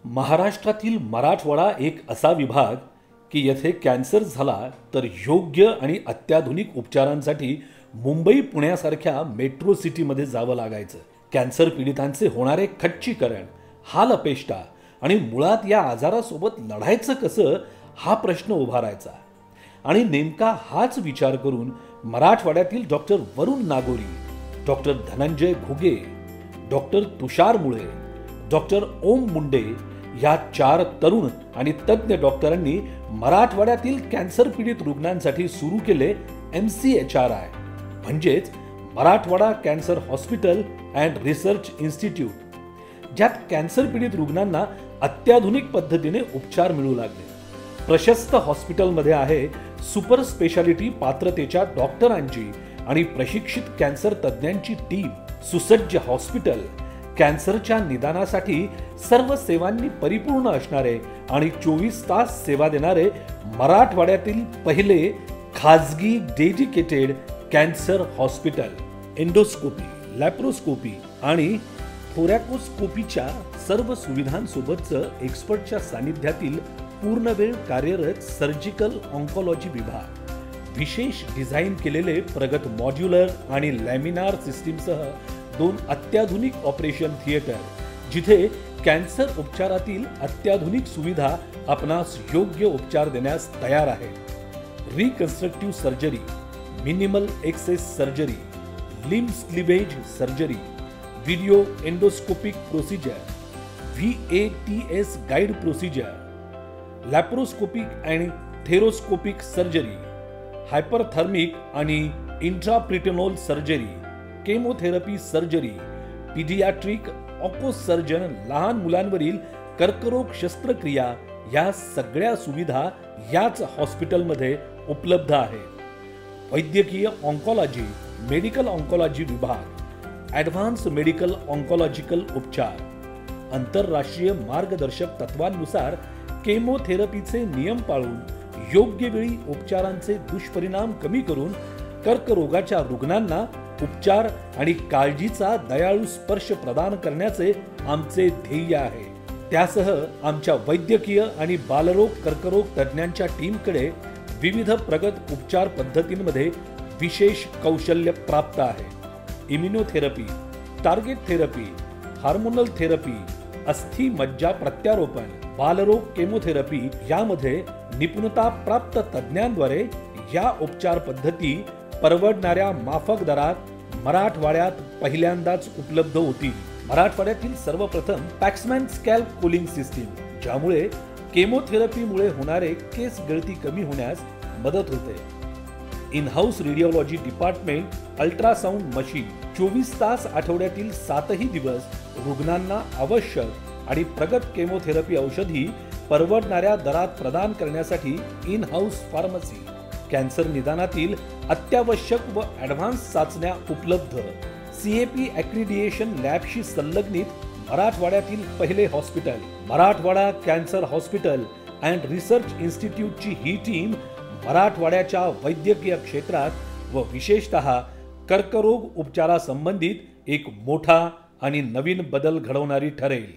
महाराष्ट्रातील मराठवाडा एक असा विभाग की येथे कॅन्सर झाला तर योग्य आणि अत्याधुनिक उपचारांसाठी मुंबई पुण्यासारख्या मेट्रो सिटीमध्ये जावं लागायचं। कॅन्सर पीडितांचे होणारे खच्चीकरण, हालअपेष्टा आणि मुळात या आजारासोबत लढायचं कसं हा प्रश्न उभारायचा। आणि नेमका हाच विचार करून मराठवाड्यातील डॉक्टर वरुण नागोरी, डॉक्टर धनंजय घुगे, डॉक्टर तुषार मुळे, डॉक्टर ओम मुंडे या 4 तरुण आणि तज्ञ डॉक्टरांनी मराठवाड्यातील कॅन्सर पीडित रुग्णांसाठी सुरू केले MCHRI म्हणजेच Marathwada cancer hospital and research institute, ज्यात कॅन्सर पीडित रुग्णांना अत्याधुनिक पद्धतीने उपचार मिळू लागले। प्रशस्त हॉस्पिटलमध्ये आहे सुपर स्पेशालिटी पात्रतेच्या डॉक्टरांची आणि प्रशिक्षित कॅन्सर तज्ञांची टीम। सुसज्ज हॉस्पिटल, कॅन्सरच्या निदानासाठी सर्व सेवांनी परिपूर्ण असणारे आणि 24 तास सेवा देणारे मराठवाड्यातील पहिले खाजगी dedicated cancer hospital. Endoscopy, laparoscopy आणि थोरॅकोस्कोपीच्या सर्व सुविधांसोबतच एक्सपर्टच्या सानिध्यातील पूर्णवेळ कार्यरत सर्जिकल ऑन्कोलॉजी विभाग, विशेष डिझाइन केलेले प्रगत मॉड्युलर आणि लॅमिनार सिस्टीमसह 2 अत्याधुनिक ऑपरेशन थिएटर, जिथे कॅन्सर उपचारातील अत्याधुनिक सुविधा आपणास योग्य उपचार देण्यास तयार आहेत। Reconstructive surgery, minimal access surgery, limbs cleavage surgery, video endoscopic procedure, VATS guide procedure, laparoscopic आणि थेरोस्कोपिक सर्जरी, हायपरथर्मिक आणि intraperitoneal surgery, chemotherapy surgery, paediatric oncosurgeon, लहान मुलांवरील कर्करोग शस्त्रक्रिया या सगळ्या सुविधा याच हॉस्पिटलमध्ये उपलब्ध आहेत। वैद्यकीय ऑन्कोलॉजी, मेडिकल ऑन्कोलॉजी विभाग, ॲडव्हान्स मेडिकल ऑन्कोलॉजिकल उपचार, आंतरराष्ट्रीय मार्गदर्शक तत्वांनुसार केमोथेरपीचे नियम पाळून योग्य वेळी उपचारांचे दुष्परिणाम कमी करून कर्करोगाच्या रुग्णांना उपचार आणि काळजीचा दयाळू स्पर्श प्रदान करण्याचे आमचे ध्येय आहे। त्यासह आमच्या वैद्यकीय आणि बालरोग कर्करोग तज्ञांच्या टीमकडे विविध प्रगत उपचार पद्धतींमध्ये विशेष कौशल्य प्राप्त आहे। Immunotherapy, target therapy, hormonal therapy, अस्थि मज्जा प्रत्यारोपण, बालरोग केमोथेरपी यामध्ये निपुणता प्राप्त तज्ञांद्वारे या उपचार पद्धती परवडणाऱ्या माफक दरात मराठवाड्यात पहिल्यांदाच उपलब्ध होतील। मराठवाड्यातील सर्वप्रथम पॅक्समॅन स्कॅल्प कूलिंग सिस्टीम, ज्यामुळे केमोथेरपीमुळे होणारे केस गळती कमी होण्यास मदत होते। In house radiology department, ultrasound machine, 24 तास आठवड्यातील 7ही दिवस रुग्णांना आवश्यक आणि प्रगत केमोथेरपी औषधी परवडणाऱ्या दरात प्रदान करण्यासाठी इन हाऊस फार्मसी, कॅन्सर निदानातील अत्यावश्यक व ॲडव्हान्स चाचण्या उपलब्ध, CAP ॲक्रिडिएशन लॅबशी संलग्नित मराठवाड्यातील पहिले hospital, Marathwada cancer hospital and research इन्स्टिट्यूटची ही टीम मराठवाड्याच्या वैद्यकीय क्षेत्रात व विशेषतः कर्करोग उपचारासंबंधित एक मोठा आणि नवीन बदल घडवणारी ठरेल।